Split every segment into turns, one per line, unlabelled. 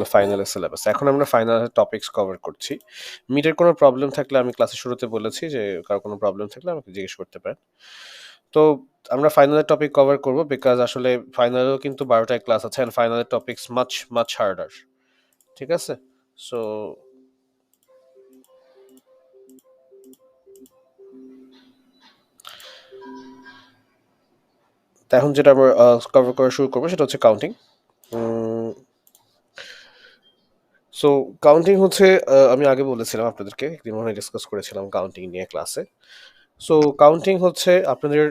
ফাইনালের সিলেবাস। এখন আমরা ফাইনালের টপিকস কভার করছি। মিডের কোনো প্রবলেম থাকলে আমি ক্লাসের শুরুতে বলেছি যে কারো কোনো প্রবলেম থাকলে আমাকে জিজ্ঞেস করতে পারেন। তো আমরা ফাইনালের টপিক কভার করব বিকজ আসলে ফাইনালেও কিন্তু 12টায় ক্লাস আছে এন্ড ফাইনালের টপিকস মাচ মাচ হার্ডার। ঠিক আছে? সো এখন যেটা আমরা কভার করা শুরু করবো সেটা হচ্ছে কাউন্টিং। সো কাউন্টিং হচ্ছে আমি আগে বলেছিলাম আপনাদেরকে, একদিন মনে হয় ডিসকাস করেছিলাম কাউন্টিং নিয়ে ক্লাসে। সো কাউন্টিং হচ্ছে আপনাদের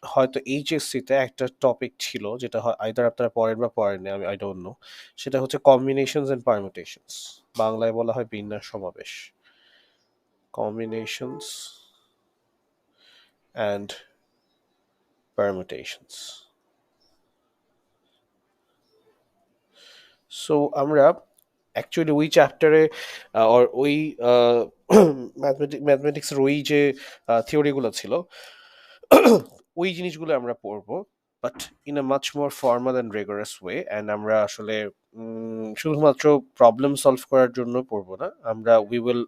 হয়তো এইচএসসিতে একটা টপিক ছিল যেটা হয় আইদার আপনারা পড়েন বা পড়েননি, আমি আই ডোন্ট নো। সেটা হচ্ছে কম্বিনেশনস এন্ড পারমিউটেশনস, বাংলায় বলা হয় বিন্যাস সমাবেশ। Combinations and permutations. সো আমরা অ্যাকচুয়ালি ওই চ্যাপ্টারে ওর ওই ম্যাথমেটিক্সের ওই যে থিওরিগুলো ছিল ওই জিনিসগুলো আমরা পড়বো, but in a much more formal and rigorous way. And আমরা আসলে শুধুমাত্র প্রবলেম সলভ করার জন্য পড়বো না, আমরা we will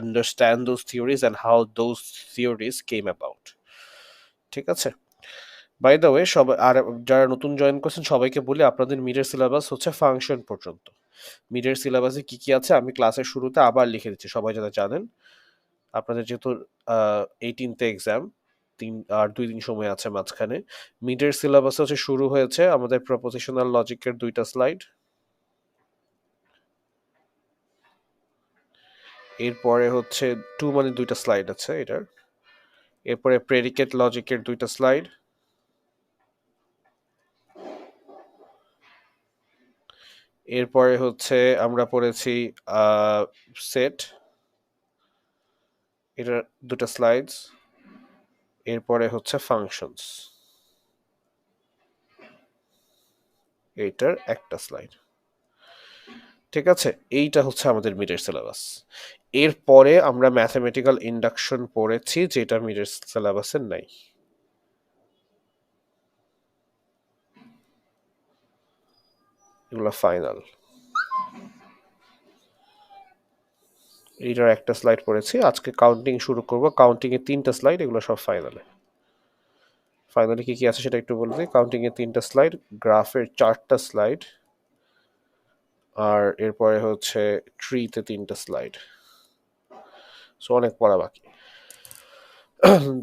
understand those theories and how those theories came about. ঠিক আছে? বাই দ্য ওয়ে, সবাই আর যারা নতুন জয়েন করছেন সবাইকে বলি আপনাদের মিডের সিলেবাস হচ্ছে ফাংশন পর্যন্ত। মিডের সিলেবাসে কি কি আছে আমি ক্লাসের শুরুতে আবার লিখে দিচ্ছি, সবাই যাতে জানেন। আপনাদের যেহেতু 18th এক্সাম, 2 দিন সময় আছে মাঝখানে। মিডের সিলেবাস হচ্ছে শুরু হয়েছে আমাদের প্রপোজিশনাল লজিকের 2টা স্লাইড, এরপরে হচ্ছে টু মানে 2টা স্লাইড আছে এটার, এরপরে প্রেডিকেট লজিকের 2টা স্লাইড, এরপরে হচ্ছে আমরা পড়েছি সেট, এটার 2টা স্লাইডস, এরপরে হচ্ছে ফাংশনস, এইটার একটা স্লাইড। ঠিক আছে? এইটা হচ্ছে আমাদের মিডের সিলেবাস। এরপরে আমরা ম্যাথমেটিক্যাল ইন্ডাকশন পড়েছি যেটা মিডের সিলেবাসের নাই। এগুলো ফাইনাল। এইটার একটা স্লাইড পড়েছি, আজকে কাউন্টিং শুরু করব। কাউন্টিং এর 3টা স্লাইড, এগুলো সব ফাইনালে। ফাইনালে কি কি আছে সেটা একটু বলে দিই। কাউন্টিং এর 3টা স্লাইড, গ্রাফের 4টা স্লাইড, আর এরপরে হচ্ছে ট্রিতে 3টা স্লাইড। সো অনেক পড়া বাকি,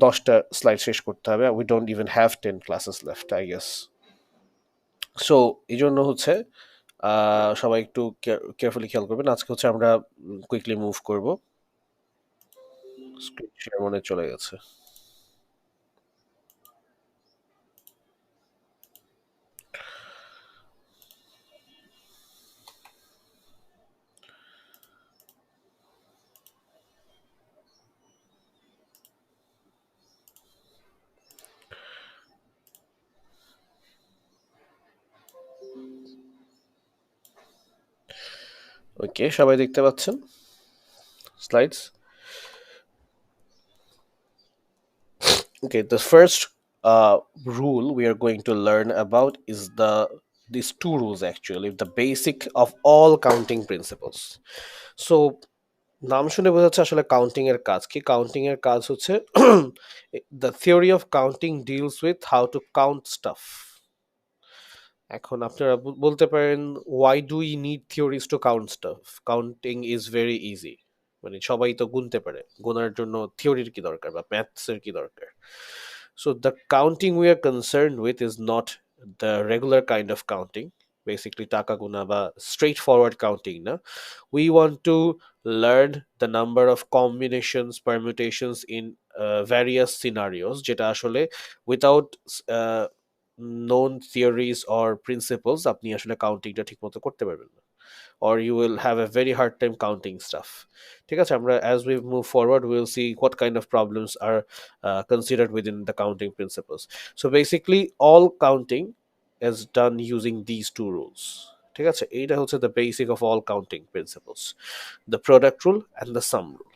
10টা স্লাইড শেষ করতে হবে। We don't even have 10 classes left I guess. So এই জন্য হচ্ছে সবাই একটু কেয়ারফুলি খেয়াল করবেন। আজকে হচ্ছে আমরা কুইকলি মুভ করব। স্ক্রিন শেয়ার মনে চলে গেছে। ওকে, সবাই দেখতে পাচ্ছেন slides? Okay, the first rule we are going to learn about is these two rules, actually the basic of all counting principles. So নাম শুনে বোঝা যাচ্ছে আসলে কাউন্টিং এর কাজ কি। কাউন্টিং এর কাজ হচ্ছে the theory of counting deals with how to count stuff. এখন আপনারা বলতে পারেন, why do you need theories to count stuff? Counting is very easy, মানে সবাই তো গুনতে পারে, গোনার জন্য থিওরির কি দরকার বা ম্যাথসের কি দরকার? So the counting we are concerned with is not the regular kind of counting, basically taka guna ba straightforward counting na. We want to learn the number of combinations, permutations in various scenarios jeta ashole without uh, known theories or principles apni ashole counting ta ঠিক মতো করতে পারবেন না, or you will have a very hard time counting stuff. ঠিক আছে? আমরা as we move forward we'll see what kind of problems are considered within the counting principles. So basically all counting is done using these two rules. ঠিক আছে? এইটা হচ্ছে the basic of all counting principles, the product rule and the sum rule.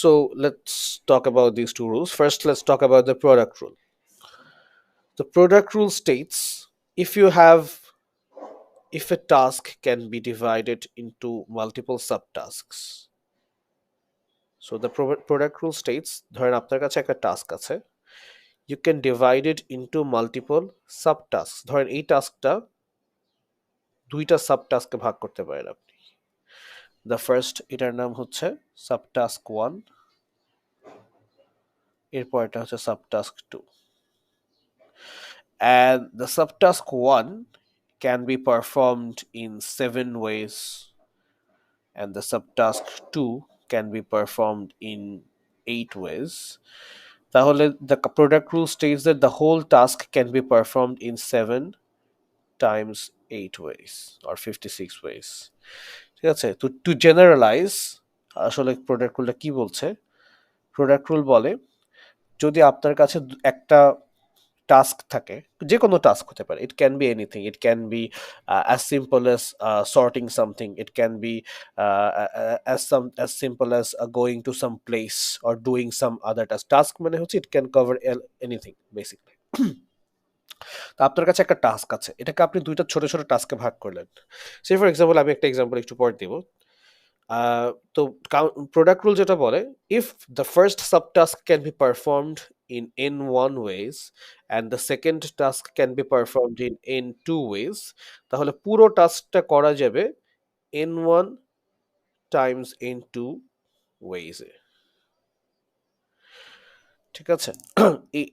So let's talk about these two rules. First, let's talk about the product rule. The product rule states if you have if a task can be divided into multiple subtasks. So the product rule states, ধরেন আপনার কাছে একটা task আছে, you can divide it into multiple subtasks. ধরেন এই টাস্কটা দুইটা সাবটাস্কে ভাগ করতে পারেন আপনি। দ্য ফার্স্ট, এটার নাম হচ্ছে সাবটাস্ক 1, এরপর এটা হচ্ছে সাবটাস্ক 2, and the subtask 1 can be performed in 7 ways and the subtask 2 can be performed in 8 ways. তাহলে the product rule states that the whole task can be performed in 7 times 8 ways or 56 ways. ঠিক আছে, to generalize, আসলে product রুলটা কি বলছে? Product rule বলে যদি আপনার কাছে একটা টাস্ক থাকে, যে কোনো টাস্ক হতে পারে, it can be anything, it can be as simple as sorting something, it can be as simple as going to some place or doing some other task. Task মানে হচ্ছে it can cover anything basically. তো আপনার কাছে একটা task আছে, এটাকে আপনি দুইটা ছোট ছোট টাস্কে ভাগ করলেন। সে ফর এক্সাম্পল, আমি একটা এক্সাম্পল একটু পরে দিব। তো প্রোডাক্ট রুল যেটা বলে, if the first subtask can be performed in n1 ways and the second task can be performed in n2 ways, তাহলে পুরো টাস্কটা করা যাবে n1 times n2 ways এ। ঠিক আছে,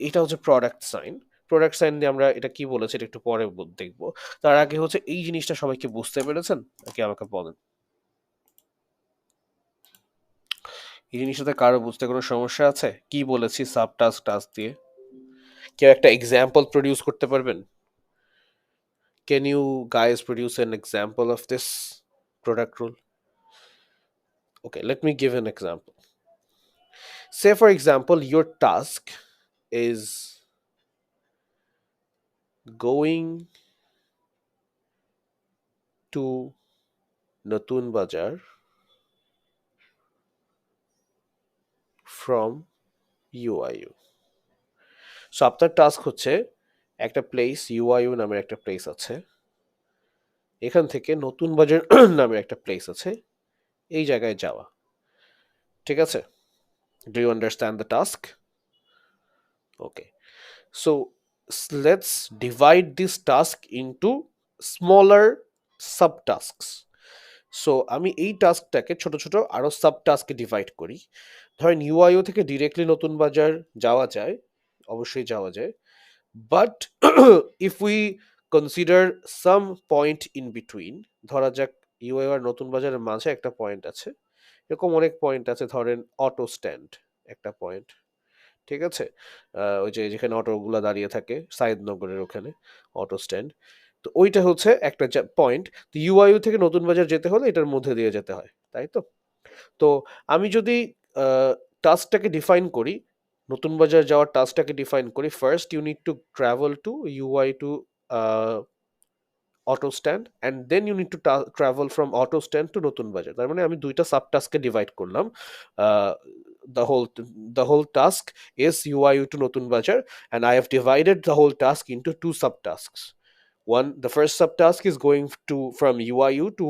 এটা হচ্ছে প্রোডাক্ট সাইন। প্রোডাক্ট সাইন দিয়ে আমরা এটা কি বলেছি এটা একটু পরে দেখবো। তার আগে হচ্ছে এই জিনিসটা সবাইকে বুঝতে পেরেছেন নাকি আমাকে বলেন? এই জিনিসটাতে কারো বুঝতে কোনো সমস্যা আছে? কি বলেছি সাব টাস্ক টাস্ক দিয়ে? কেউ একটা এক্সাম্পল প্রডিউস করতে পারবেন? Can you guys produce an example of this product rule? Okay, let me give an example. Say, for example, your task is going to Natun Bazar from UIU. So আপনার task হচ্ছে একটা place, UIU নামের একটা place আছে, এখান থেকে নতুন বাজার নামের একটা প্লেস আছে, এই জায়গায় যাওয়া। ঠিক আছে, do you understand the task? Okay, so let's divide this task into smaller subtasks. So আমি এই টাস্কটাকে ছোট ছোট আরো সাব টাস্কে ডিভাইড করি। ধরেন ইউআইও থেকে ডিরেক্টলি নতুন বাজার যাওয়া যায়, অবশ্যই যাওয়া যায়, but if we consider some point in between, ধরা যাক ইউআইও আর নতুন বাজারের মাঝে একটা পয়েন্ট আছে, এরকম অনেক পয়েন্ট আছে, ধরেন অটো স্ট্যান্ড একটা পয়েন্ট, ঠিক আছে, ওই যে যেখানে অটোগুলো দাঁড়িয়ে থাকে সাইদনগরের ওখানে অটো স্ট্যান্ড, তো ওইটা হচ্ছে একটা পয়েন্ট। তো ইউআইইউ থেকে নতুন বাজার যেতে হলে এটার মধ্যে দিয়ে যেতে হয়, তাই তো? তো আমি যদি টাস্কটাকে ডিফাইন করি, নতুন বাজার যাওয়ার টাস্কটাকে ডিফাইন করি, first you need to travel to UI to auto stand and then you need to travel from auto stand to নতুন বাজার। তার মানে আমি দুইটা সাব টাস্কে ডিভাইড করলাম। the whole the whole task is UIU to Notun Bazar, and I have divided the whole task into two subtasks. One, the first subtask is going to from UIU to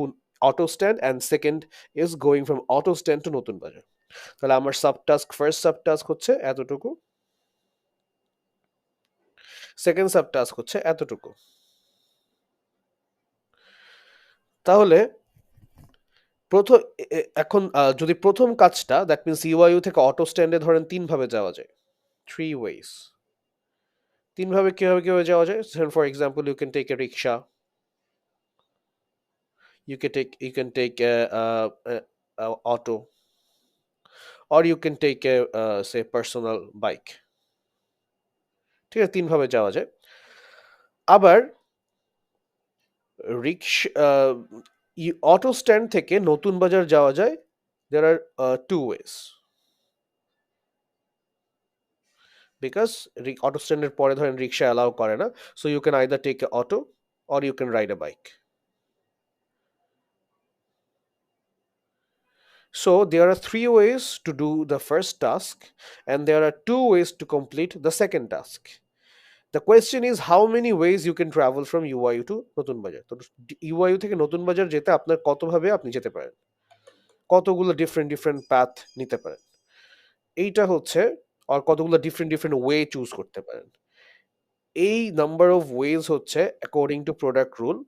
auto stand, and second is going from auto stand to Notun Bazar. তাহলে আমার সাবটাস্ক, first সাবটাস্ক হচ্ছে এতটুকু, second সাবটাস্ক হচ্ছে এতটুকু। তাহলে প্রথম এখন যদি প্রথম কাজটা, দ্যাট মিনস ইউআইইউ থেকে অটো স্ট্যান্ডে ধরেন 3 ভাবে যাওয়া যায়, 3 ওয়েজ। 3 ভাবে কিভাবে যাওয়া যায়? For example, you can take a rickshaw, you can take a auto, or you can take a say personal bike. ঠিক আছে, 3 ভাবে যাওয়া যায়। আবার রিক্সা, অটো স্ট্যান্ড থেকে নতুন বাজার যাওয়া যায়, there are 2 ways, because auto স্ট্যান্ডের পরে ধরেন রিক্সা অ্যালাউ করে না, so you can either take a auto or you can ride a bike. So there are 3 ways to do the first task and there are 2 ways to complete the second task. The question is how many ways you can travel from UIU to নতুন বাজার। তো UIU থেকে নতুন বাজার যেতে আপনার কতভাবে আপনি যেতে পারেন, কতগুলো ডিফারেন্ট ডিফারেন্ট পাথ নিতে পারেন, এইটা হচ্ছে, আর কতগুলো ডিফারেন্ট ডিফারেন্ট ওয়ে চুজ করতে পারেন। এই নাম্বার অফ ওয়েজ হচ্ছে according to product rule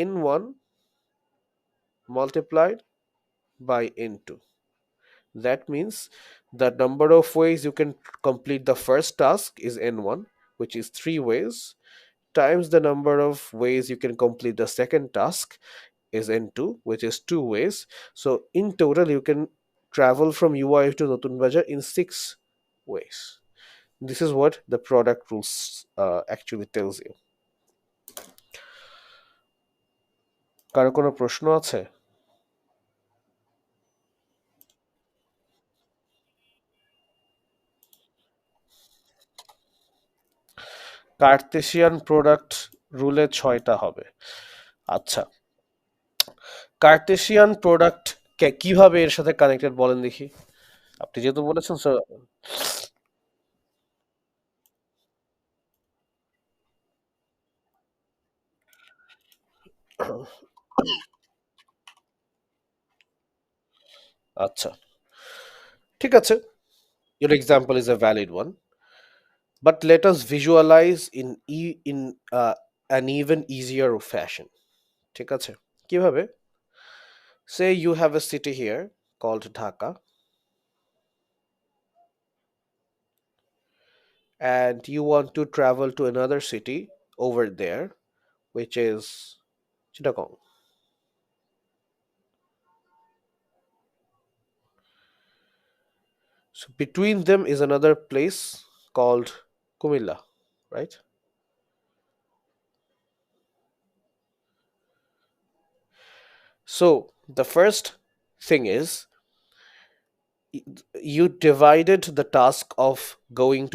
n1 multiplied by n2. That means the number of ways you can complete the first task is n1, which is 3 ways, times the number of ways you can complete the second task is n2, which is 2 ways. So in total you can travel from UI to Notun Bajar in 6 ways. This is what the product rules actually tells you. কারো কোনো প্রশ্ন আছে? Cartesian product রুলে 6টা হবে। আচ্ছা, Cartesian product কিভাবে এর সাথে কানেক্টেড বলেন দেখি। আপনি যেহেতু বলেছেন স্যার। আচ্ছা, ঠিক আছে, your example is a valid one, but let us visualize in an even easier fashion. ঠিক আছে, কিভাবে? Say you have a city here called Dhaka, and you want to travel to another city over there, which is Chittagong. So between them is another place called Kumilla, right? So the first thing is you divided the task of going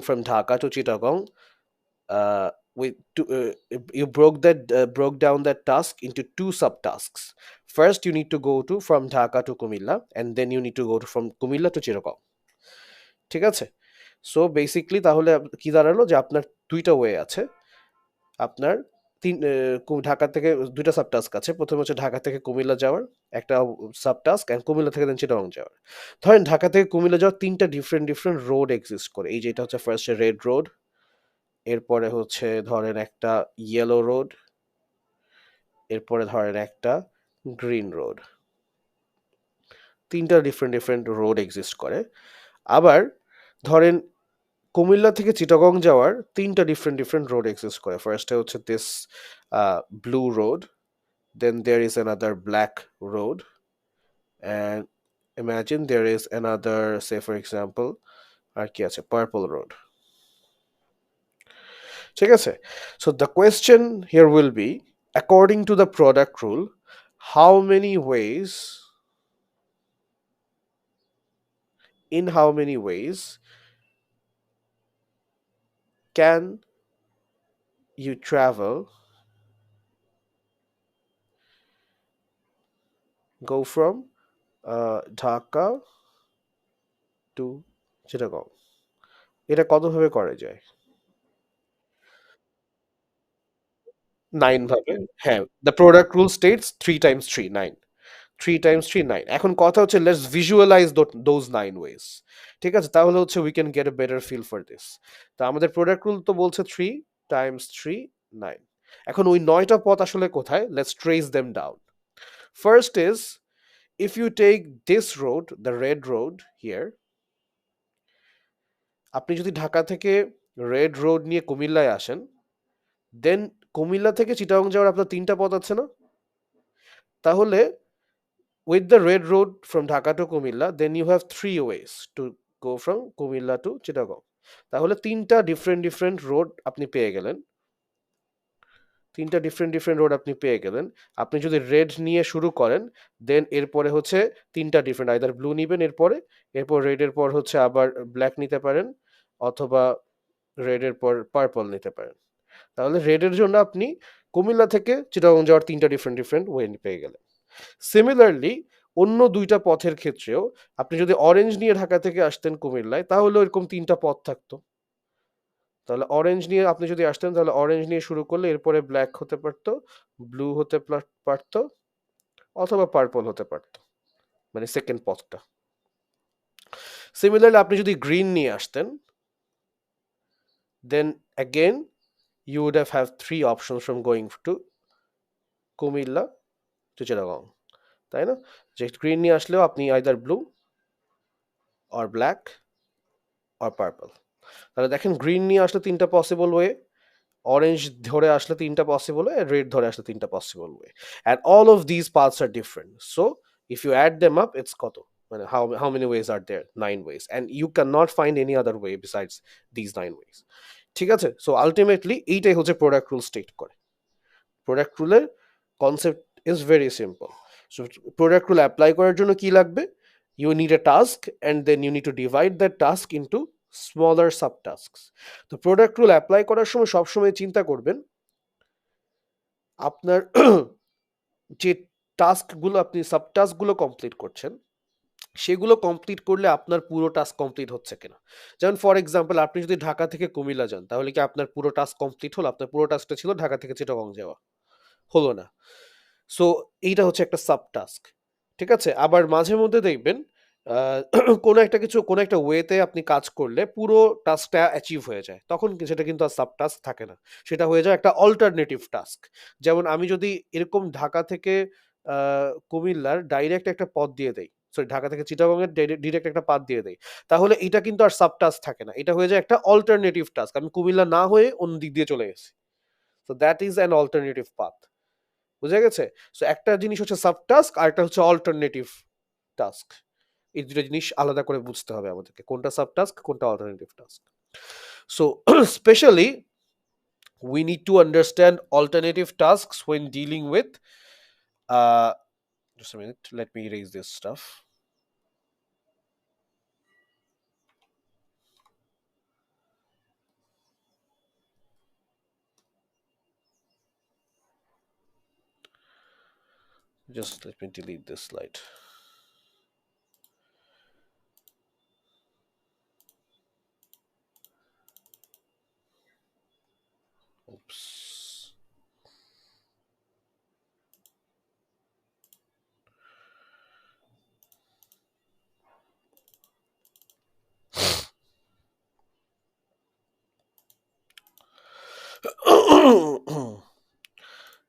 from Dhaka to Chittagong. You broke down that task into two subtasks. First, you need to go to from Dhaka to Kumilla, and then you need to go to from Kumilla to Chittagong. ঠিক আছে? So basically তাহলে কি দাঁড়ালো যে আপনার দুইটা way আছে। আপনার ঢাকা থেকে দুইটা সাবটাস্ক আছে। প্রথমে হচ্ছে ঢাকা থেকে কুমিল্লা যাওয়ার একটা সাবটাস্ক, এন্ড কুমিল্লা থেকে দেন চিটাগং যাওয়ার। ধরেন ঢাকা থেকে কুমিল্লা যাওয়ার তিনটা ডিফারেন্ট ডিফারেন্ট রোড এক্সিস্ট করে। এই যেটা হচ্ছে ফার্স্টে রেড রোড, এরপরে হচ্ছে ধরেন একটা ইয়েলো রোড, এরপরে ধরেন একটা গ্রিন রোড। তিনটা ডিফারেন্ট ডিফারেন্ট রোড এক্সিস্ট করে। আবার ধরেন কুমিল্লা থেকে চিটাগং যাওয়ার তিনটা ডিফারেন্ট ডিফারেন্ট রোড এক্সিস্ট করে। ফার্স্টে হচ্ছে this blue road, then there is another black road, and imagine there is another, say for example, আর কি আছে, purple road. ঠিক আছে? So the question here will be, according to the product rule, how many ways, in how many ways can you travel, go from Dhaka to Chittagong? এটা কতভাবে করা যায়? 9 ভাবে। হ্যাঁ, the product rule states 3 times 3, 9. 3 times 3, 9. এখন কথা হচ্ছে let's visualise those 9 ways. ঠিক আছে, তাহলে হচ্ছে we can get a better feel for this. তো আমাদের প্রোডাক্ট রুল তো বলছে 3 times 3, 9। এখন ওই 9টা পথ আসলে কোথায়? Let's trace them down. First is, if you take this road, the red road here, আপনি যদি ঢাকা থেকে রেড রোড নিয়ে কুমিল্লায় আসেন, দেন কুমিল্লা থেকে চিটাগং যাওয়ার আপনার তিনটা পথ আছে না? তাহলে with the red road from Dhaka to Kumilla, then you have 3 ways to go from Kumilla to Chittagong. তাহলে তিনটা ডিফারেন্ট ডিফারেন্ট রোড আপনি পেয়ে গেলেন। তিনটা ডিফারেন্ট ডিফারেন্ট রোড আপনি পেয়ে গেলেন। আপনি যদি রেড নিয়ে শুরু করেন, দেন এরপরে হচ্ছে তিনটা ডিফারেন্ট, আইদার ব্লু নিবেন এরপরে, এরপর রেডের পর হচ্ছে আবার ব্ল্যাক নিতে পারেন, অথবা রেডের পর পার্পল নিতে পারেন। তাহলে রেডের জন্য আপনি কুমিল্লা থেকে চিটাগং যাওয়ার তিনটা ডিফারেন্ট ডিফারেন্ট ওয়ে পেয়ে গেলেন। সিমিলারলি অন্য দুইটা পথের ক্ষেত্রেও আপনি যদি অরেঞ্জ নিয়ে ঢাকা থেকে আসতেন কুমিল্লায়, তাহলে এরকম তিনটা পথ থাকতো। তাহলে অরেঞ্জ নিয়ে আপনি যদি আসতেন তাহলে অরেঞ্জ নিয়ে শুরু করলে এরপরে ব্ল্যাক হতে পারতো, ব্লু হতে পারতো, অথবা পার্পল হতে পারতো, মানে সেকেন্ড পথটা। সিমিলারলি আপনি যদি গ্রিন নিয়ে আসতেন, then again you would have three options from going to Comilla to Chittagong, তাই না? যে গ্রিন নিয়ে আসলেও আপনি either blue or black or purple. তাহলে দেখেন গ্রিন নিয়ে আসলে তিনটা পসিবল ওয়ে, অরেঞ্জ ধরে আসলে তিনটা পসিবল ওয়ে, রেড ধরে আসলে তিনটা possible way, and all of this paths are different. So if you add them up it's কত, মানে how many ways are there? 9 ways, and you can not find any other way besides this 9 ways. ঠিক আছে, so ultimately এইটাই হচ্ছে product rule state করে। Product রুলের concept is very simple. So product rule apply করার জন্য কি লাগবে? You need a task and then you need to divide that task into smaller subtasks. তো প্রোডাক্ট রুল অ্যাপ্লাই করার সময় সবসময় চিন্তা করবেন আপনার যে টাস্কগুলো আপনি সাব টাস্কগুলো কমপ্লিট করছেন সেগুলো কমপ্লিট করলে আপনার পুরো টাস্ক কমপ্লিট হচ্ছে কিনা। যেমন ফর এক্সাম্পল আপনি যদি ঢাকা থেকে কুমিল্লা যান তাহলে কি আপনার পুরো টাস্ক কমপ্লিট হলো? আপনার পুরো টাস্কটা ছিল ঢাকা থেকে চিটাগং যাওয়া, হলো না। সো এইটা হচ্ছে একটা সাব টাস্ক। ঠিক আছে, আবার মাঝে মধ্যে দেখবেন আহ, কোনো একটা কিছু কোনো একটা ওয়েতে আপনি কাজ করলে পুরো টাস্কটা অ্যাচিভ হয়ে যায়, তখন সেটা কিন্তু আর সাব টাস্ক থাকে না, সেটা হয়ে যায় একটা অল্টারনেটিভ টাস্ক। যেমন আমি যদি এরকম ঢাকা থেকে কুমিল্লার ডাইরেক্ট একটা পথ দিয়ে দেই, সরি ঢাকা থেকে চিটাগং এর ডিরেক্ট একটা পাথ দিয়ে দেই, তাহলে এটা কিন্তু আর সাব টাস্ক থাকে না, এটা হয়ে যায় একটা অল্টারনেটিভ টাস্ক, আমি কুমিল্লা না হয়ে অন্য দিক দিয়ে চলে গেছি। So that is an alternative path. বুঝা গেছে? সো একটা জিনিস হচ্ছে সাব টাস্ক আর একটা হচ্ছে অল্টারনেটিভ টাস্ক। এই দুটো জিনিস আলাদা করে বুঝতে হবে আমাদেরকে, কোনটা সাব টাস্ক কোনটা alternative task. So specially we need to understand alternative tasks when dealing with uh just a minute, let me erase this stuff. Just let me delete this slide. Oops.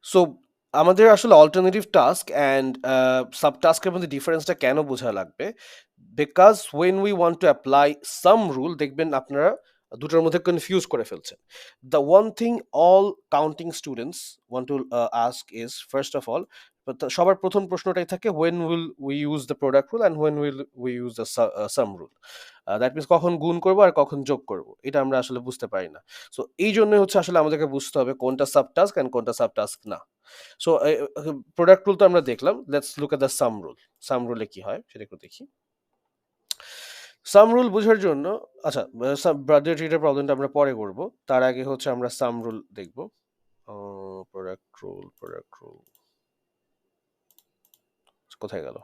So আমাদের আসলে alternative task and sub টাস্কের মধ্যে ডিফারেন্সটা কেন বোঝা লাগবে? Because when we want to apply sum rule, দেখবেন আপনারা দুটোর মধ্যে কনফিউজ করে ফেলছেন। The one thing all counting students want to ask is, first of all, সবার প্রথম প্রশ্নটাই থাকে when will we use the product rule and when will we use the sum rule. That means কখন গুণ করবো আর কখন যোগ করবো, এটা আমরা আসলে বুঝতে পারি না। সো এই জন্য হচ্ছে আসলে আমাদেরকে বুঝতে হবে কোনটা সাব টাস্ক অ্যান্ড কোনটা সাব টাস্ক না। সো প্রোডাক্ট রুল তো আমরা দেখলাম, let's look at the sum rule. Sum রুলে কি হয় সেটা একটু দেখি। সাম রুল বোঝার জন্য, আচ্ছা, ব্রাদার ট্রিটের প্রবলেমটা আমরা পরে করব, তার আগে হচ্ছে আমরা সাম রুল দেখব। প্রোডাক্ট রুল কোথায় গেল?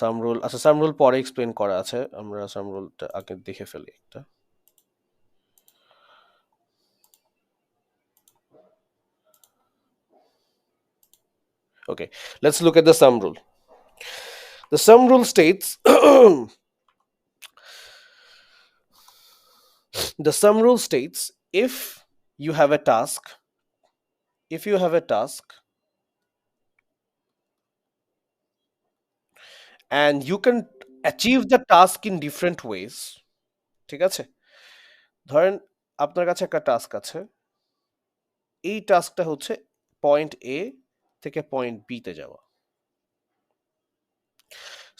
সাম রুল, আচ্ছা সাম রুল পরে এক্সপ্লেন করা আছে, আমরা সাম রুলটা আগে দেখে ফেলি একটা। Okay, let's look at the sum rule. The sum rule states the sum rule states if you have a task, if you have a task and you can achieve the task in different ways, ঠিক আছে, ধরেন আপনার কাছে একটা task আছে, এই টাস্কটা হচ্ছে point এ থেকে পয়েন্ট বি তে যাওয়া।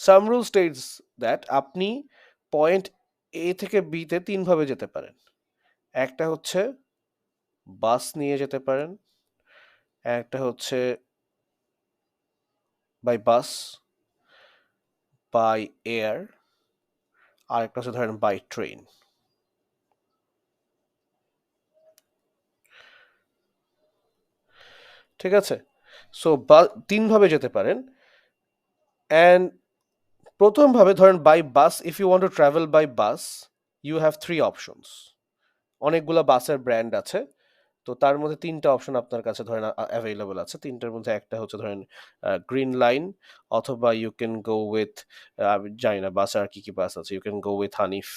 সাম রুল স্টেটস দ্যাট আপনি পয়েন্ট এ থেকে বি তে তিন ভাবে যেতে পারেন। একটা হচ্ছে বাস নিয়ে যেতে পারেন, একটা হচ্ছে বাই বাস, বাই এয়ার, আর একটা হচ্ছে ধরেন বাই ট্রেন। ঠিক আছে, সো তিন ভাবে যেতে পারেন। অ্যান্ড প্রথম ভাবে ধরেন by bus, if you want to travel by bus you have three options. অনেকগুলা বাসের ব্র্যান্ড আছে, তো তার মধ্যে তিনটা অপশন আপনার কাছে ধরেন অ্যাভেলেবল আছে। তিনটার মধ্যে একটা হচ্ছে ধরেন গ্রিন লাইন, অথবা ইউ ক্যান গো উইথ, আমি জানি না বাস আর কি কি বাস আছে, you can go with Hanif,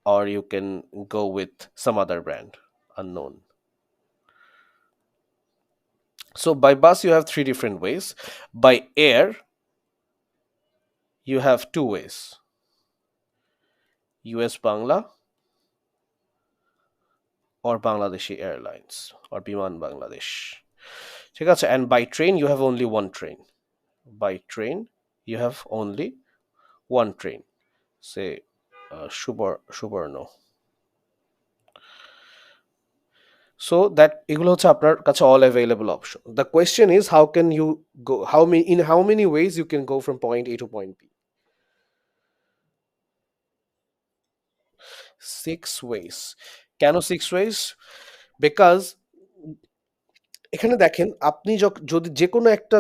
or you can go with some other brand unknown. So by bus you have three different ways. By air you have two ways: US Bangla or Bangladeshi Airlines or Biman Bangladesh. ঠিক আছে? And by train you have only one train. By train you have only one train. Say Subarno. So that এগুলো হচ্ছে আপনার কাছে all available option. The question is how can you go, how many ways you can go from point A to point B? 6 ways. কেন 6 ways? Because এখানে দেখেন আপনি যদি যে কোনো একটা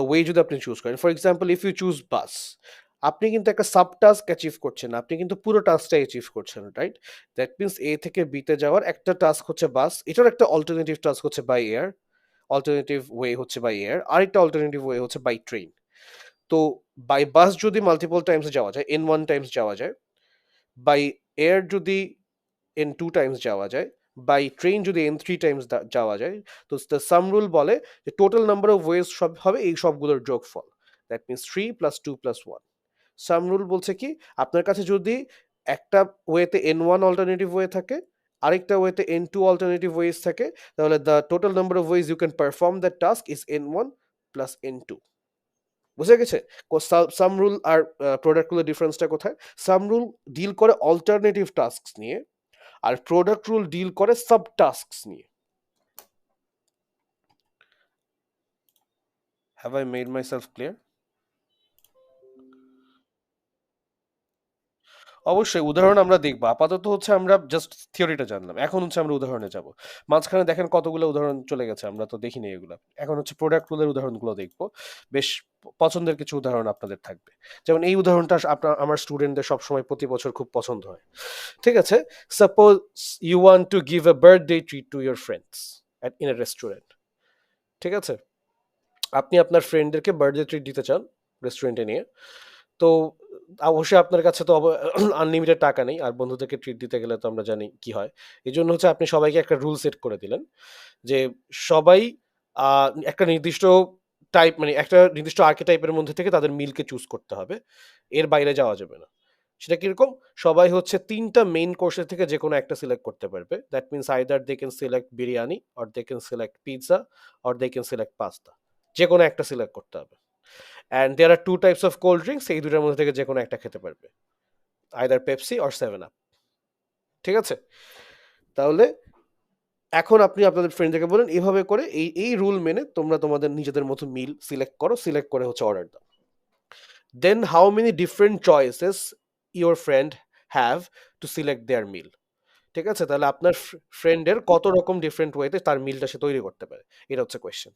ওয়ে যদি আপনি চুজ করেন, for example if you choose bus, আপনি কিন্তু একটা সাব টাস্ক অ্যাচিভ করছেন না, আপনি কিন্তু পুরো টাস্কটাই অ্যাচিভ করছেন, রাইট? দ্যাট মিনস এ থেকে বিতে যাওয়ার একটা টাস্ক হচ্ছে বাস, এটার একটা অল্টারনেটিভ টাস্ক হচ্ছে বাই এয়ার, অল্টারনেটিভ ওয়ে হচ্ছে বাই এয়ার, আরেকটা অল্টারনেটিভ ওয়ে হচ্ছে বাই ট্রেন। তো বাই বাস যদি মাল্টিপল টাইমস যাওয়া যায়, N1 টাইমস যাওয়া যায়, বাই এয়ার যদি N2 টাইমস যাওয়া যায়, বাই ট্রেন যদি N3 টাইমস যাওয়া যায়, তো সাম রুল বলে যে টোটাল নাম্বার অফ ওয়েজ সব হবে এই সবগুলোর যোগফল, দ্যাট মিনস 3 + 2 + 1। সাম রুল বলছে কি, আপনার কাছে যদি একটা ওয়েতে N1 অল্টারনেটিভ ওয়ে থাকে, আরেকটা ওয়েতে N2 অল্টারনেটিভ ওয়েজ থাকে, তাহলে the total number of ways you can perform that task is N1 + N2। বুঝে গেছে? সাম রুল আর প্রোডাক্ট রুলের ডিফারেন্সটা কোথায়? সাম রুল ডিল করে অল্টারনেটিভ টাস্ক নিয়ে, আর প্রোডাক্ট রুল ডিল করে সাব টাস্কস নিয়ে। Have I made my self clear? অবশ্যই উদাহরণ আমরা দেখবো, আপাতত হচ্ছে আমরা জাস্ট থিওরিটা জানলাম, এখন হচ্ছে আমরা উদাহরণে যাব। মাঝখানে দেখেন কতগুলো উদাহরণ চলে গেছে, আমরা তো দেখিনি এগুলো। এখন হচ্ছে প্রোডাক্ট রুলের উদাহরণগুলো দেখবো। বেশ পছন্দের কিছু উদাহরণ আপনাদের থাকবে। যেমন এই উদাহরণটা আপনার আমার স্টুডেন্টদের সবসময় প্রতি বছর খুব পছন্দ হয়। ঠিক আছে? Suppose you want to give a birthday treat to your friends in a restaurant. ঠিক আছে? আপনি আপনার ফ্রেন্ডদেরকে বার্থডে ট্রিট দিতে চান রেস্টুরেন্টে নিয়ে। তো অবশ্যই আপনার কাছে তো আনলিমিটেড টাকা নেই, আর বন্ধুদেরকে ট্রিট দিতে গেলে তো আমরা জানি কি হয়। এই জন্য হচ্ছে আপনি সবাইকে একটা রুল সেট করে দিলেন যে সবাই একটা নির্দিষ্ট টাইপ, মানে একটা নির্দিষ্ট আর্কেটাইপের মধ্যে থেকে তাদের মিলকে চুজ করতে হবে, এর বাইরে যাওয়া যাবে না। সেটা কিরকম? সবাই হচ্ছে তিনটা মেইন কোর্সের থেকে যে কোনো একটা সিলেক্ট করতে পারবে। That means either they can select biryani, or they can select pizza, or they can select pasta. যে কোনো একটা সিলেক্ট করতে হবে। And there are two types of cold drinks, এই দুটার মধ্যে থেকে যে কোনো একটা খেতে পারবে, আইদার পেপসি অর 7 আপ। ঠিক আছে? তাহলে এখন আপনি আপনাদের ফ্রেন্ডদেরকে বলেন এইভাবে করে এই এই রুল মেনে তোমরা তোমাদের নিজেদের মতো মিল সিলেক্ট করো, সিলেক্ট করে হচ্ছে অর্ডার দাও। Then how many different choices your friend have to select their meal. ঠিক আছে? তাহলে আপনার ফ্রেন্ডের কত রকম ডিফারেন্ট ওয়েতে তার মিলটা সে তৈরি করতে পারে, এটা হচ্ছে কোয়েশ্চেন।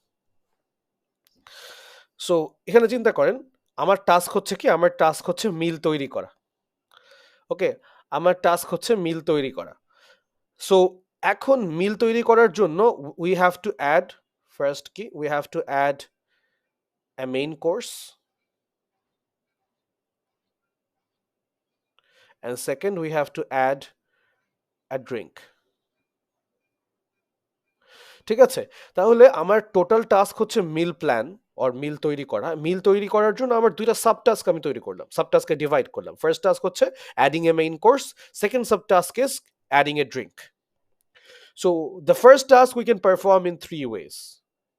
সো এখানে চিন্তা করেন, আমার টাস্ক হচ্ছে কি, আমার টাস্ক হচ্ছে মিল তৈরি করা। ওকে, আমার টাস্ক হচ্ছে মিল তৈরি করা। সো এখন মিল তৈরি করার জন্য we have to add, first কি, we have to add a main course, and second we have to add a drink. ঠিক আছে? তাহলে আমার টোটাল টাস্ক হচ্ছে মিল প্ল্যান অর মিল তৈরি করা। মিল তৈরি করার জন্য আমার দুইটা সাব টাস্ক আমি তৈরি করলাম, সাব টাস্কে ডিভাইড করলাম। ফার্স্ট টাস্ক হচ্ছে adding a main course, second sub task is adding a drink. So the first task we can perform in 3 ways.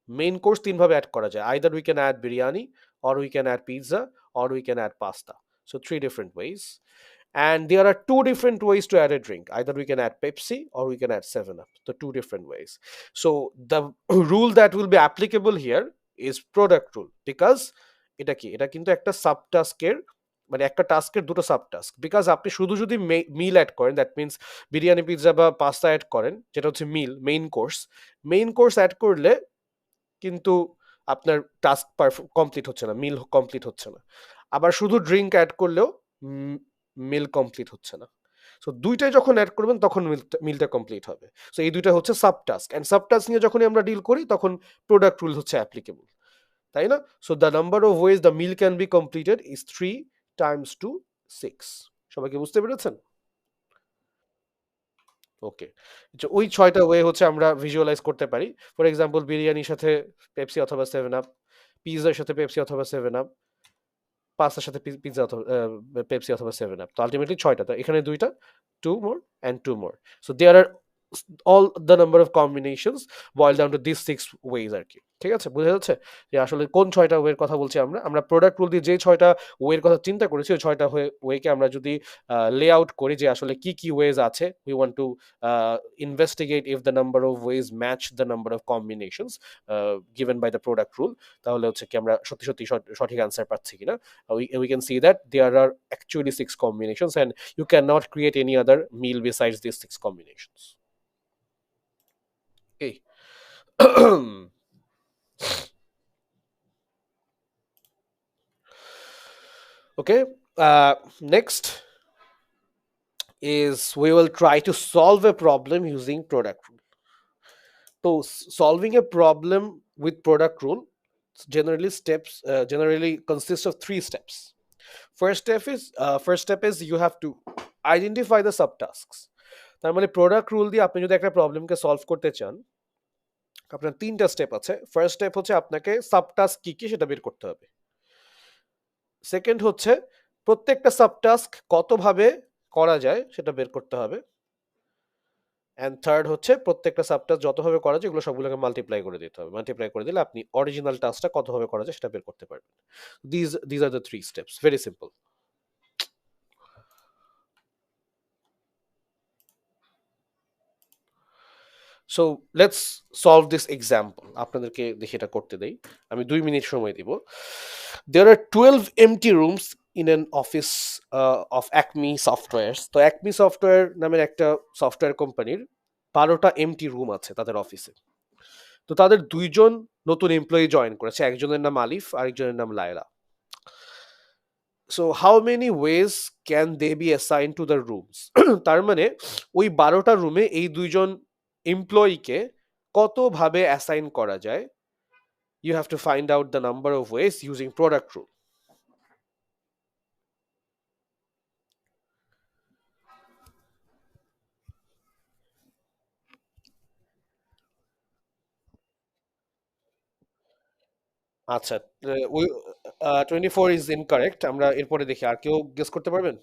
Main course তিনভাবে অ্যাড করা যায়, either we can add biryani, or we can add pizza, or we can add pasta. So 3 different ways. And there are 2 different ways to add a drink. Either we can add Pepsi or we can add 7 Up. So 2 different ways. So the rule that will be applicable here is product rule, because এটা কি, এটা কিন্তু একটা sub টাস্কের, মানে একটা টাস্কের দুটো সাব টাস্ক। বিকজ আপনি শুধু যদি মিল অ্যাড করেন, দ্যাট মিনস বিরিয়ানি পিৎজা বা পাস্তা অ্যাড করেন, যেটা হচ্ছে মিল মেইন কোর্স অ্যাড করলে কিন্তু আপনার টাস্ক কমপ্লিট হচ্ছে না, মিল কমপ্লিট হচ্ছে না। আবার শুধু ড্রিঙ্ক অ্যাড করলেও মিল কমপ্লিট হচ্ছে না। সো দুইটাই যখন অ্যাড করবেন তখন মিলটা কমপ্লিট হবে। সো এই দুইটা হচ্ছে sub task, and sub task নিয়ে যখনই আমরা ডিল করি তখন প্রোডাক্ট রুল হচ্ছে অ্যাপ্লিকেবল, তাই না? So the number of ways the meal can be completed is 3 times 2 6। সবাইকে বুঝতে পেরেছেন? ওকে। ওই 6টা ওয়ে হচ্ছে আমরা ভিজুয়ালাইজ করতে পারি। ফর এক্সাম্পল বিরিয়ানির সাথে পেপসি অথবা 7 আপ, পিৎজার সাথে পেপসি অথবা 7 আপ, পাস্তার সাথে পিৎজা অথবা পেপসি অথবা 7 আপ। তো আলটিমেটলি 6টা, তো এখানে দুইটা, 2 more and 2 more. So there are all the number of combinations boil down to these 6 ways আর কি। ঠিক আছে, বুঝা যাচ্ছে যে আসলে কোন 6টা ওয়ের কথা বলছি আমরা। আমরা প্রোডাক্ট রুল দিয়ে যে 6টা ওয়ের কথা চিন্তা করেছি ওই 6টা ওয়েকে আমরা যদি লে আউট করি যে আসলে কি কি ওয়েজ আছে, we want to investigate if the number of ways match the number of combinations given by the product rule, তাহলে হচ্ছে কি আমরা সত্যি সত্যি সঠিক অ্যান্সার পাচ্ছি কিনা। We can see that there are actually 6 combinations and you cannot create any other meal besides these 6 combinations. Okay. Okay. Next is we will try to solve a problem using product rule. So solving a problem with product rule generally consists of 3 steps. First step is you have to identify the subtasks. তার মানে product rule দিয়ে আপনি যদি একটা প্রবলেমকে solve করতে চান, আপনার 3টা স্টেপ আছে। ফার্স্ট স্টেপ হচ্ছে আপনাকে সাবটাস্ক কি কি সেটা বের করতে হবে। সেকেন্ড হচ্ছে প্রত্যেকটা সাবটাস্ক কতভাবে করা যায় সেটা বের করতে হবে। অ্যান্ড থার্ড হচ্ছে প্রত্যেকটা সাবটাস্ক যতভাবে করা যায় এগুলো সবগুলোকে মাল্টিপ্লাই করে দিতে হবে। মাল্টিপ্লাই করে দিলে আপনি অরিজিনাল টাস্কটা কতভাবে করা যায় সেটা বের করতে পারবেন। These are the 3 steps, very simple. So let's solve this example. আপনাদেরকে দেখে এটা করতে দেই, আমি 2 মিনিট সময় দিব। There are 12 empty rooms in an office of Acme softwares. তো অ্যাকমি সফটওয়্যার নামের একটা সফটওয়্যার কোম্পানির 12টা এমটি রুম আছে তাদের অফিসে। তো তাদের 2জন নতুন এমপ্লয়ি জয়েন করেছে, একজনের নাম আলিফ আরেকজনের নাম Laila. So how many ways can they be assign to the rooms? তার মানে ওই 12টা রুমে এই 2জন এমপ্লয়িকে কতভাবে অ্যাসাইন করা যায়। You have to find out the number of ways using product rule. আচ্ছা, ওই 24 ইজ ইনকারেক্ট। আমরা এরপরে দেখি আর কেউ গেস করতে পারবেন?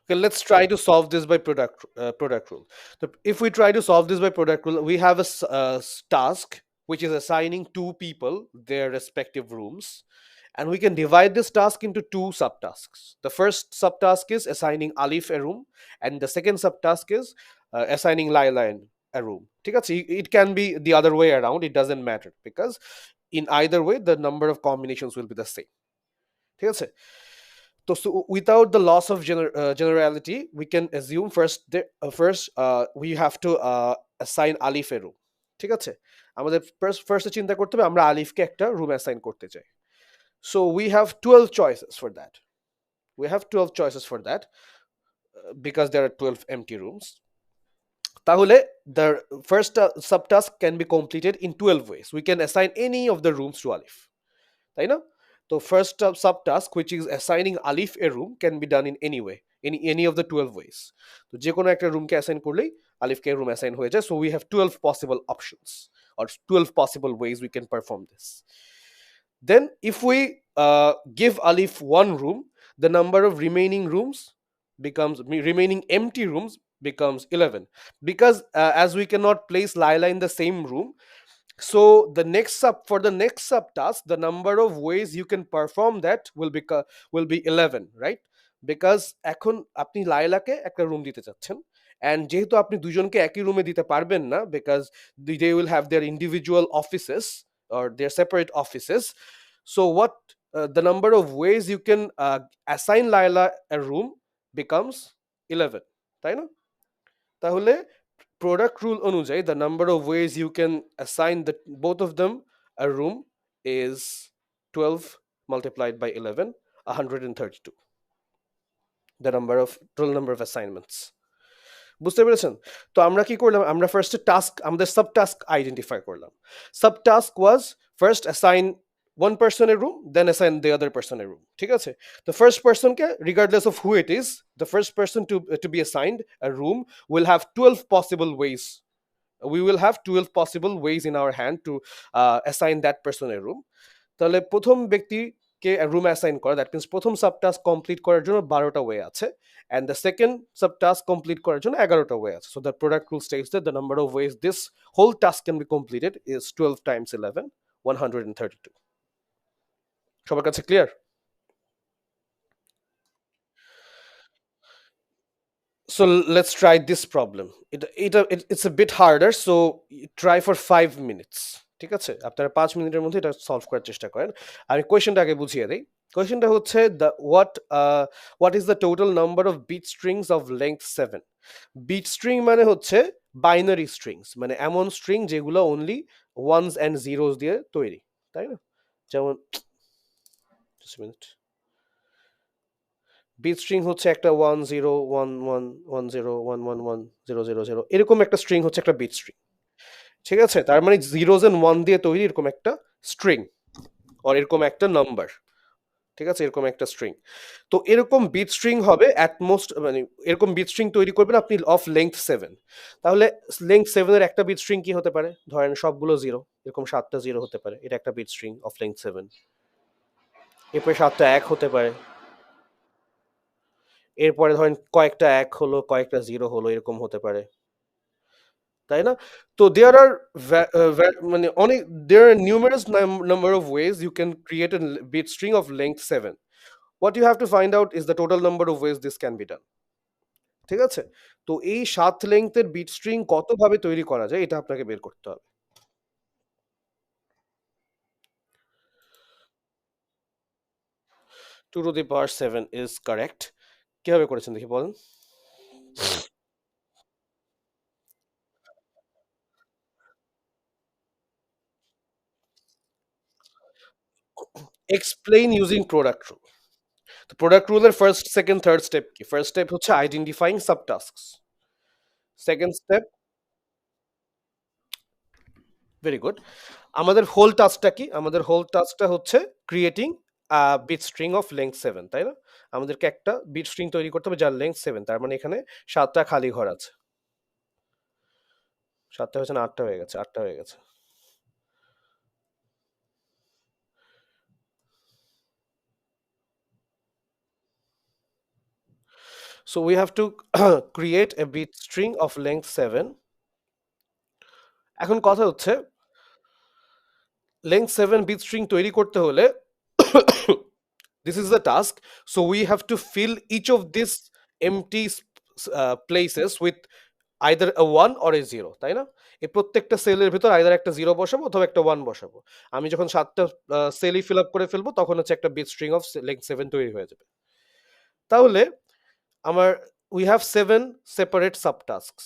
Okay, let's try to solve this by product rule. So if we try to solve this by product rule, we have a task which is assigning 2 people their respective rooms, and we can divide this task into 2 subtasks. The first subtask is assigning Alif a room, and the second subtask is assigning Laila a room. ঠিক আছে? It can be the other way around, it doesn't matter, because in either way the number of combinations will be the same. ঠিক আছে? So without the loss of generality, we can assume we have to assign Alif a room. ঠিক আছে? আমাদের first চিন্তা করতে হবে আমরা আলিফকে একটা রুম অ্যাসাইন করতে চাই। So we have 12 choices for that. We have 12 choices for that because there are 12 empty rooms. তাহলে the first subtask can be completed in 12 ways. We can assign any of the rooms to Alif. তাই না? তো first subtask which is assigning Alif a room can be done in any way, in any of the 12 ways. তো যে কোনো একটা রুমকে assign করলেই আলিফকে room assign হয়ে যায়। So we have 12 possible options or 12 possible ways we can perform this. Then if we give Alif one room, the number of remaining empty rooms becomes 11, because as we cannot place Laila in the same room, so for the next subtask the number of ways you can perform that will be 11, right? Because এখন আপনি লায়লাকে একটা room দিতে চাচ্ছেন, and যেহেতু আপনি দুইজনকে একই রুমে দিতে পারবেন না, because they will have their individual offices or their separate offices. So what the number of ways you can assign Laila a room becomes 11, তাই না? তাহলে product rule অনুযায়ী the number of ways you can assign the both of them a room is 12 multiplied by 11, 132, the number of total number of assignments. বুঝতে পেরেছেন? তো আমরা কি করলাম, আমরা ফার্স্টে টাস্ক, আমাদের সাব টাস্ক আইডেন্টিফাই করলাম। Sub task was first assign one person a room, then assign the other person a room. ঠিক আছে? The first person K, regardless of who it is, the first person to be assigned a room will have 12 possible ways. We will have 12 possible ways in our hand to assign that person a room. তাহলে প্রথম ব্যক্তিকে room assign করা, that means প্রথম subtask complete করার জন্য 12টা way আছে, and the second subtask complete করার জন্য 11টা ওয়ে আছে। So the product rule states that the number of ways this whole task can be completed is 12 times 11, 132। সবার কাছে clear? So let's try this problem. It's a bit harder, so try for 5 minutes. ঠিক আছে, আপনারা 5 মিনিটের মধ্যে এটা solve করার চেষ্টা করেন। আমি কোয়েশ্চেনটা আগে বুঝিয়ে দিই। কোয়েশ্চেনটা হচ্ছে what is the total number of bit strings of length 7? Bit string মানে হচ্ছে বাইনারি স্ট্রিংস, মানে এমন স্ট্রিং যেগুলো অনলি ওয়ানস অ্যান্ড জিরোস দিয়ে তৈরি, তাই না? যেমন just a minute. Bit string হচ্ছে একটা 10111110111000 এরকম একটা স্ট্রিং হচ্ছে একটা বিট স্ট্রিং। ঠিক আছে, তার মানে জিরোজ এন্ড ওয়ান দিয়ে তৈরি এরকম একটা স্ট্রিং, আর এরকম একটা নাম্বার। ঠিক আছে, এরকম একটা স্ট্রিং। তো এরকম বিট স্ট্রিং হবে অ্যাট মোস্ট, মানে এরকম বিট স্ট্রিং তৈরি করবেন আপনি অফ লেংথ 7। তাহলে লেংথ 7 এর একটা বিট স্ট্রিং কি হতে পারে? ধরেন সবগুলো জিরো, এরকম 7টা জিরো হতে পারে, এটা একটা বিট স্ট্রিং অফ লেংথ 7। এরপরে 7টা এক হতে পারে, এরপরে ধরেন কয়েকটা এক হলো, কয়েকটা জিরো হলো, এরকম হতে পারে, তাই না? তো দেয়ার আর মানে অনেক, there are numerous number of ways you can create a bit string of length 7। What you have to find out is the total number of ways this can be done. ঠিক আছে, তো এই 7 লেংথের bit string কতভাবে তৈরি করা যায় এটা আপনাকে বের করতে হবে। 2 to the power 7 is correct. কিভাবে করেছেন দেখি বলেন? Explain using product rule. তো প্রোডাক্ট রুলের ফার্স্ট, সেকেন্ড, থার্ড স্টেপ কি? ফার্স্ট স্টেপ হচ্ছে identifying subtasks. Second step, very good. আমাদের হোল টাস্কটা কি? আমাদের হোল টাস্কটা হচ্ছে creating bit string of length 7, তাই না? আমাদেরকে একটা বিট স্ট্রিং তৈরি করতে হবে যার লেংথ 7, তার মানে এখানে 7টা খালি ঘর আছে। 7টা হয়েছে না 8টা হয়ে গেছে? 8টা হয়ে গেছে। So we have to create a bit string of length 7. এখন কথা হচ্ছে length 7 bit string তৈরি করতে হলে this is the task, so we have to fill each of these empty places with either a 1 or a 0, তাই না? এই প্রত্যেকটা সেলের ভিতর আইদার একটা 0 বসাবো অথবা একটা 1 বসাবো। আমি যখন 7টা সেলই ফিল আপ করে ফেলবো তখন হচ্ছে একটা বিট স্ট্রিং অফ লেংথ 7 তৈরি হয়ে যাবে। তাহলে আমার we have 7 separate subtasks.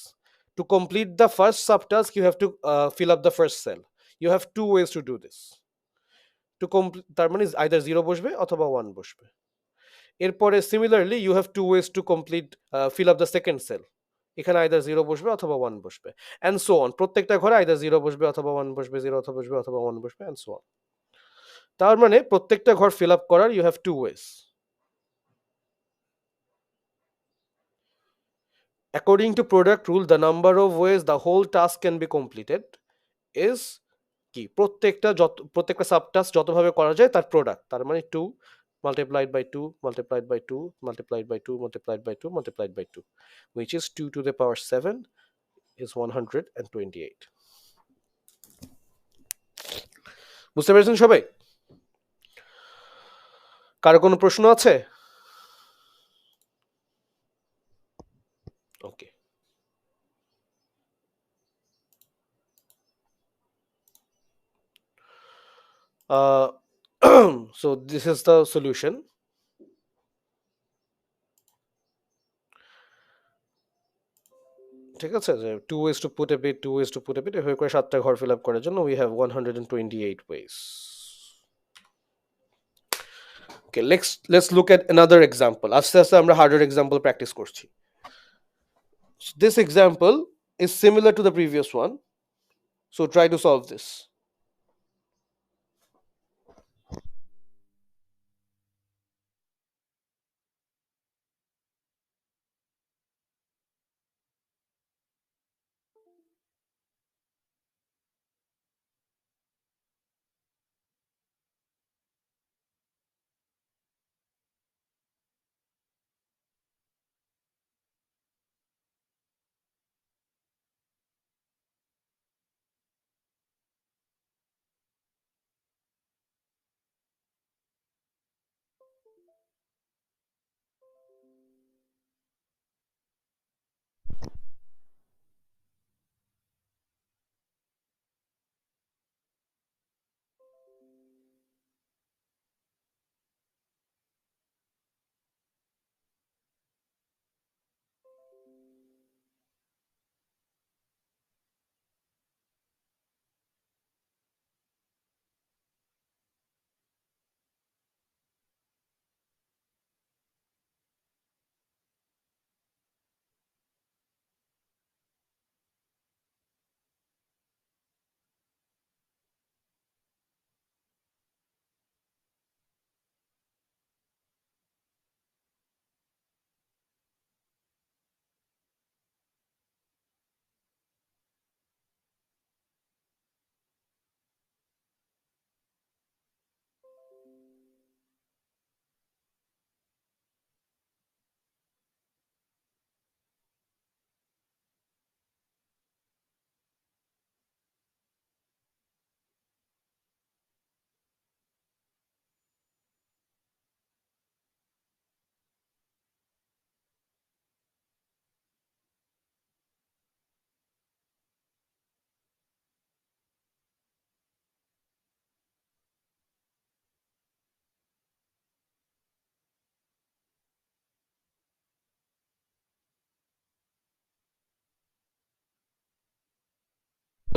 To complete the first subtask, you have to fill up the first cell. You have two ways to do this. To complete, তার মানে either 0 বসবে অথবা 1 বসবে। এরপরে similarly you have two ways to complete fill up the second cell. এখানে either 0 বসবে অথবা 1 বসবে, and so on। প্রত্যেকটা ঘরে either 0 বসবে অথবা 1 বসবে, 0 অথবা বসবে অথবা 1 বসবে, and so on। তার মানে প্রত্যেকটা ঘর fill up করার you have two ways. According to product rule, the number of ways the whole task can be completed is কি? প্রত্যেকটা সাবটাস্ক যতভাবে করা যায় তার প্রোডাক্ট, তার মানে 2 multiplied by 2 multiplied by 2 multiplied by 2 multiplied by 2 multiplied by 2, which is 2 to the power 7 is 128. বুঝতে পেরেছেন সবাই? কারো কোনো প্রশ্ন আছে? ওকে, so this is the solution. ঠিক আছে, যে 2 ways to put a bit, 2 ways to put a bit, এভাবে করে 7টা ঘর ফিল আপ করার জন্য we have 128 ways. Okay, let's look at another example. আস্তে আস্তে আমরা হার্ডার এক্সাম্পল প্র্যাকটিস করছি. This example is similar to the previous one, so try to solve this.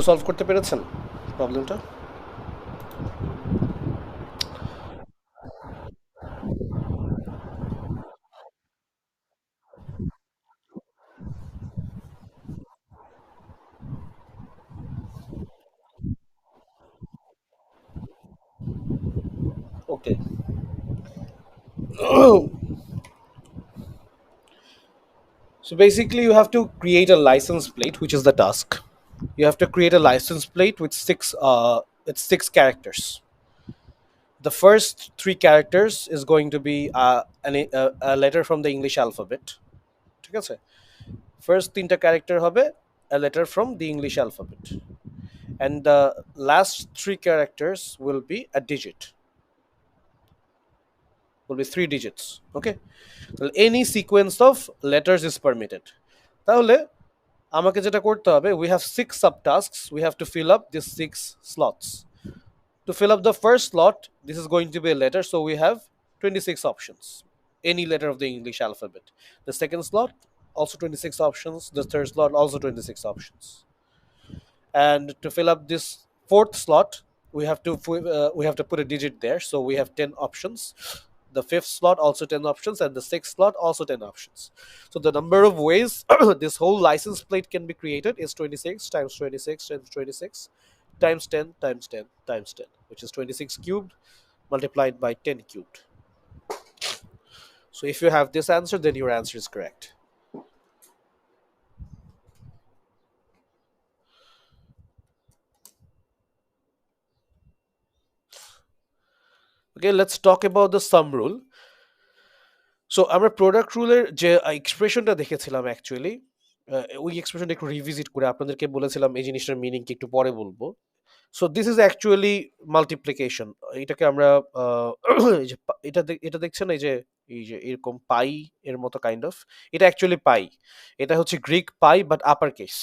Solve করতে পেরেছেন প্রবলেমটা? ওকে. So basically, you have to create a license plate, which is the task. You have to create a license plate with six characters. The first three characters is going to be a letter from the English alphabet. ঠিক আছে? First তিনটা character হবে a letter from the English alphabet, and the last three characters will be a digit. Will be 3 digits. Okay. তাহলে any sequence of letters is permitted. তাহলে আমাকে যেটা করতে হবে, we have 6 subtasks, we have to fill up these 6 slots. To fill up the first slot, this is going to be a letter, so we have 26 options, any letter of the English alphabet. The second slot, also 26 options. The third slot, also 26 options. And to fill up this fourth slot, we have to put a digit there, so we have 10 options. The fifth slot, also 10 options, and the sixth slot, also 10 options. So the number of ways this whole license plate can be created is 26 times 26 times 26 times 10 times 10 times 10, which is 26 cubed multiplied by 10 cubed. So if you have this answer, then your answer is correct. Okay, let's talk about the sum rule. So আমরা product রুলের যে এক্সপ্রেশনটা দেখেছিলাম actually, ওই এক্সপ্রেশনটা একটু revisit করে আপনাদেরকে বলেছিলাম এই জিনিসটার মিনিং কি একটু পরে বলবো. So this is actually multiplication. এটাকে আমরা এই যে এটা দেখছেন, এই যে এরকম পাই এর মতো কাইন্ড অফ, এটা অ্যাকচুয়ালি পাই. এটা হচ্ছে Greek pi but upper case.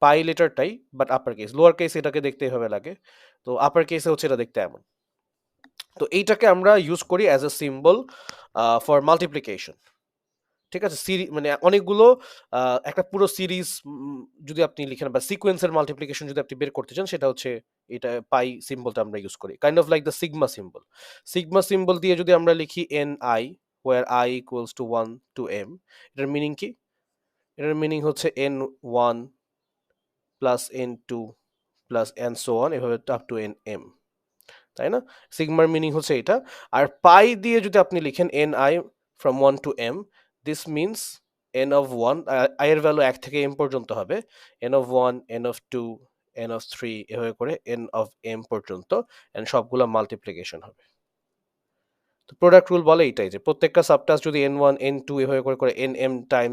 Pi লেটারটাই but upper case. Lower case এটাকে দেখতে এভাবে লাগে, তো আপার কেসে হচ্ছে এটা দেখতে এমন. তো এইটাকে আমরা ইউজ করি as a symbol for multiplication. ঠিক আছে, মানে অনেকগুলো একটা পুরো সিরিজ যদি আপনি লিখেন বা সিকোয়েন্সের মাল্টিপ্লিকেশন যদি আপনি বের করতে চান, সেটা হচ্ছে এটা পাই সিম্বলটা আমরা ইউজ করি, kind of like the sigma symbol. Sigma symbol দিয়ে যদি আমরা লিখি n i, where i equals to 1 to m, এটার মিনিং কি? এটার মিনিং হচ্ছে n1 plus n2 plus and so on, এভাবে আপ টু এম, তাই না? সিগমার মিনিং হচ্ছে এটা। আর পাই দিয়ে যদি আপনি লিখেন N I from 1 to m, this means n of 1, I এর ভ্যালু 1 থেকে m পর্যন্ত হবে, n of 1, n of 2, n of 3, এভাবে করে n of m পর্যন্ত, এন্ড সবগুলো মাল্টিপ্লিকেশন হবে। তো প্রোডাক্ট রুল বলে এটাই, যে প্রত্যেকটা সাবটাস্ক যদি n1 n2 এভাবে করে করে nm টাইম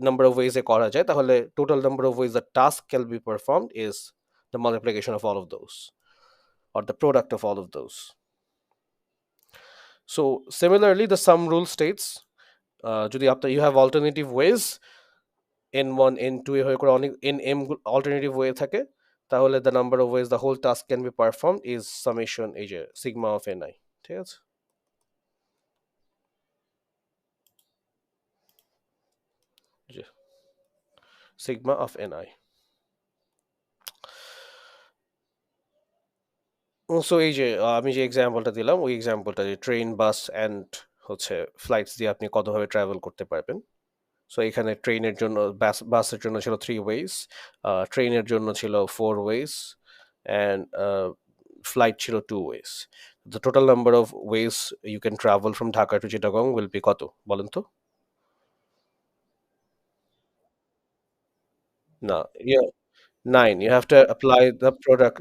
নাম্বার অফ ওয়েজে করা যায়, তাহলে total number of ways the task can be performed is the multiplication of all of those, or the product of all of those. So similarly, the sum rule states, যদি আপনার you have alternative ways, n1 n2 এ হয়ে করে অনেক nm alternative way থাকে, তাহলে the number of ways the whole task can be performed is summation এই যে sigma of ni, ঠিক আছে? যে sigma of ni. সো এই যে আমি যে এক্সাম্পলটা দিলাম, ওই এক্সাম্পলটা যে ট্রেন, বাস অ্যান্ড হচ্ছে ফ্লাইটস দিয়ে আপনি কতভাবে ট্রাভেল করতে পারবেন। সো এখানে ট্রেনের জন্য, বাসের জন্য ছিল 3 ওয়েজ, ট্রেনের জন্য ছিল 4 ওয়েজ, অ্যান্ড ফ্লাইট ছিল 2 ways. The total number of ways you can travel from Dhaka to Chittagong will be কত, বলেন তো? না, 9. You have to apply the product,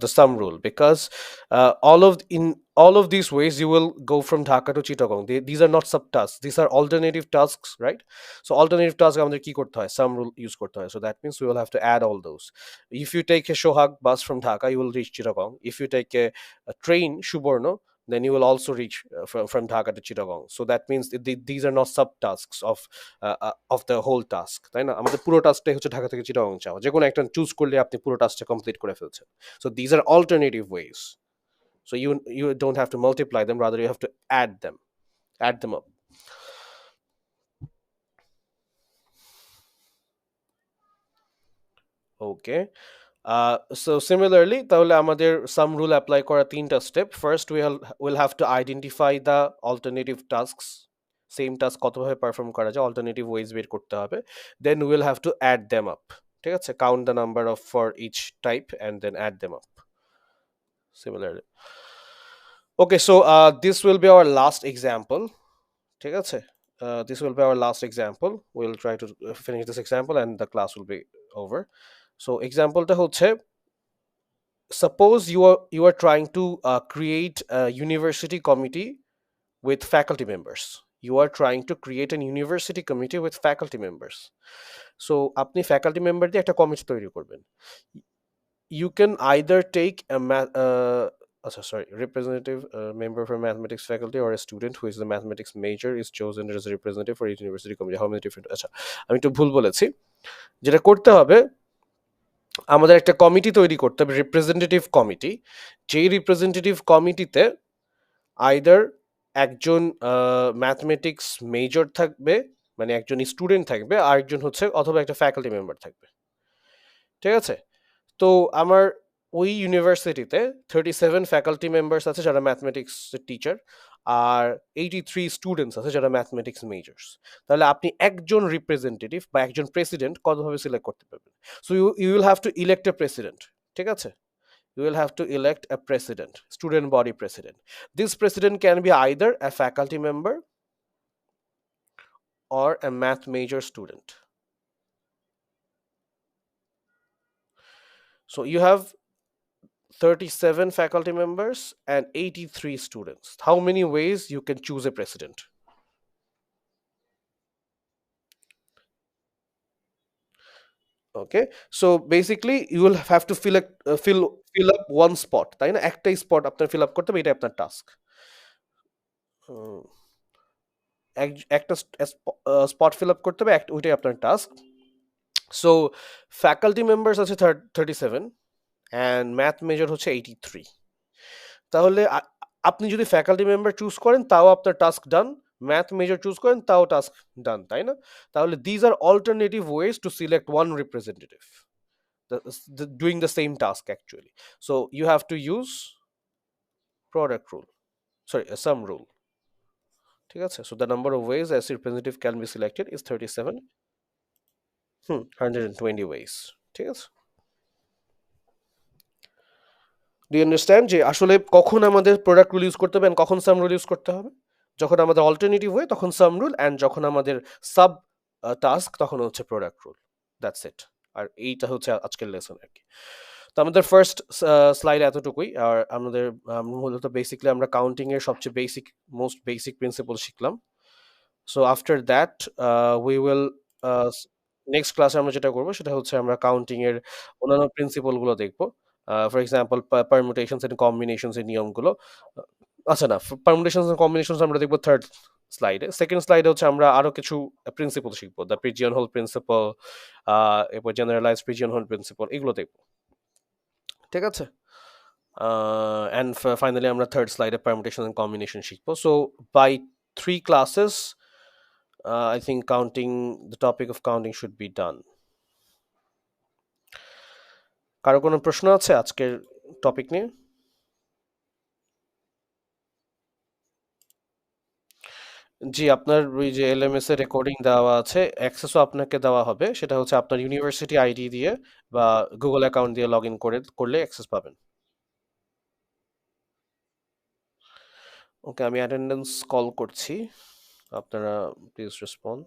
the sum rule, because in all of these ways you will go from Dhaka to Chittagong. These are not subtasks; these are alternative tasks, right? So alternative tasks আমাদের কি করতে হয়? Sum rule use করতে হয়. So that means we will have to add all those. If you take a Shohag bus from Dhaka, you will reach Chittagong. If you take a train Suborno, then you will also reach from Dhaka to Chittagong. So that means these are not subtasks of the whole task, তাই না? আমাদের পুরো টাস্কটাই হচ্ছে ঢাকা থেকে চিটাগং যাওয়া, যে কোনো একটা চুজ করলে আপনি পুরো টাস্কটা কমপ্লিট করে ফেলছেন। So these are alternative ways, so you don't have to multiply them, rather you have to add them up. Okay, so similarly তাহলে আমাদের সাম রুল অ্যাপ্লাই করা 3টা step. First will have to identify the alternative tasks, same task কতভাবে perform করা যায়, alternative ways বের করতে হবে। Then will have to add them up, ঠিক আছে? Count the number of for each type and then add them up similarly. Okay, so this will be our last example, ঠিক আছে? This will be our last example. We'll try to finish this example and the class will be over. So exampleটা হচ্ছে, suppose you are trying to create a university committee with faculty members. You are trying to create a university committee with faculty members. So আপনি faculty member দিয়ে একটা committee তৈরি করবেন। You can either take a representative member from mathematics faculty, or a student who is the mathematics major is chosen as a representative for each university committee. How many different, আচ্ছা আমি একটু ভুল বলেছি। যেটা করতে হবে, আমাদের একটা কমিটি তৈরি করতে হবে, রিপ্রেজেন্টেটিভ কমিটি। যেই রিপ্রেজেন্টেটিভ কমিটিতে আইদার একজন ম্যাথমেটিক্স মেজর থাকবে, মানে একজন স্টুডেন্ট থাকবে, আর একজন হচ্ছে অথবা একটা ফ্যাকাল্টি মেম্বার থাকবে, ঠিক আছে? তো আমার ওই ইউনিভার্সিটিতে 37 ফ্যাকাল্টি মেম্বার্স আছে যারা ম্যাথমেটিক্স টিচার, আর 83 স্টুডেন্টস আছে যারা ম্যাথমেটিক্স মেজর্স। তাহলে আপনি একজন রিপ্রেজেন্টেটিভ বা একজন প্রেসিডেন্ট কতভাবে সিলেক্ট করতে পারবেন? So you will have to elect a president, ঠিক আছে? You will have to elect a president, student body president. This president can be either a faculty member or a math major student. So you have 37 faculty members and 83 students. How many ways you can choose a president? Okay, so basically you will have to fill up one spot, তাই না? একটাই spot আপনার fill up করতে হবে, এটা আপনার task. একটা spot fill up করতে হবে, ওইটাই আপনার টাস্ক। সো ফ্যাকাল্টি মেম্বার্স আছে 37 অ্যান্ড ম্যাথ মেজর হচ্ছে 83। তাহলে আপনি যদি ফ্যাকাল্টি মেম্বার চুজ করেন তাও আপনার টাস্ক ডান, ম্যাথ মেজর চুজ করেন, তাও টাস্ক ডান, তাই না? তাহলে these are alternative ways to select one representative doing the same task actually. So you have to use product rule, sorry, a sum rule. ঠিক আছে, so the number of ways as representative can be selected is 37, 120 ways. ঠিক আছে, do you understand যে আসলে কখন আমাদের product rule use করতে হবে and কখন সাম রুল ইউজ করতে হবে? যখন আমাদের অল্টারনেটিভ ওয়ে তখন সাম রুল, অ্যান্ড যখন আমাদের সাব টাস্ক তখন হচ্ছে প্রোডাক্ট রুল। That's it. আর এইটা হচ্ছে আজকের লেসন আর কি। তো আমাদের ফার্স্ট স্লাইড এতটুকুই। আর আমাদের মূলত বেসিকলি আমরা কাউন্টিং এর সবচেয়ে বেসিক, মোস্ট বেসিক প্রিন্সিপল শিখলাম। So after that we will, next ক্লাসে আমরা যেটা করবো সেটা হচ্ছে আমরা কাউন্টিং এর অন্যান্য প্রিন্সিপল গুলো দেখবো। ফর এক্সাম্পল পারমুটেশনস এন্ড কম্বিনেশনস এর নিয়মগুলো। আচ্ছা না, পারমুটেশনস এন্ড কম্বিনেশনস আমরা দেখবো থার্ড স্লাইডে। সেকেন্ড স্লাইডে হচ্ছে আমরা আরো কিছু প্রিন্সিপল শিখবো, দ্য পিজিয়ন হোল প্রিন্সিপল, এরপর জেনারেলাইজ পিজিয়ন হোল প্রিন্সিপল, এগুলো দেখবো। ঠিক আছে, অ্যান্ড ফাইনালি আমরা থার্ড স্লাইডে পারমুটেশন এন্ড কম্বিনেশন শিখবো। So by 3 classes, I think counting, the topic of counting should be done. কারো কোনো প্রশ্ন আছে আজকের টপিক নিয়ে? জি, আপনার ওই যে এলএমএস এর রেকর্ডিং দেওয়া আছে, অ্যাক্সেসও আপনাকে দেওয়া হবে। সেটা হচ্ছে আপনার ইউনিভার্সিটি আইডি দিয়ে বা গুগল অ্যাকাউন্ট দিয়ে লগ ইন করলে অ্যাক্সেস পাবেন। ওকে, আমি অ্যাটেন্ডেন্স কল করছি, আপনারা প্লিজ রেসপন্ড।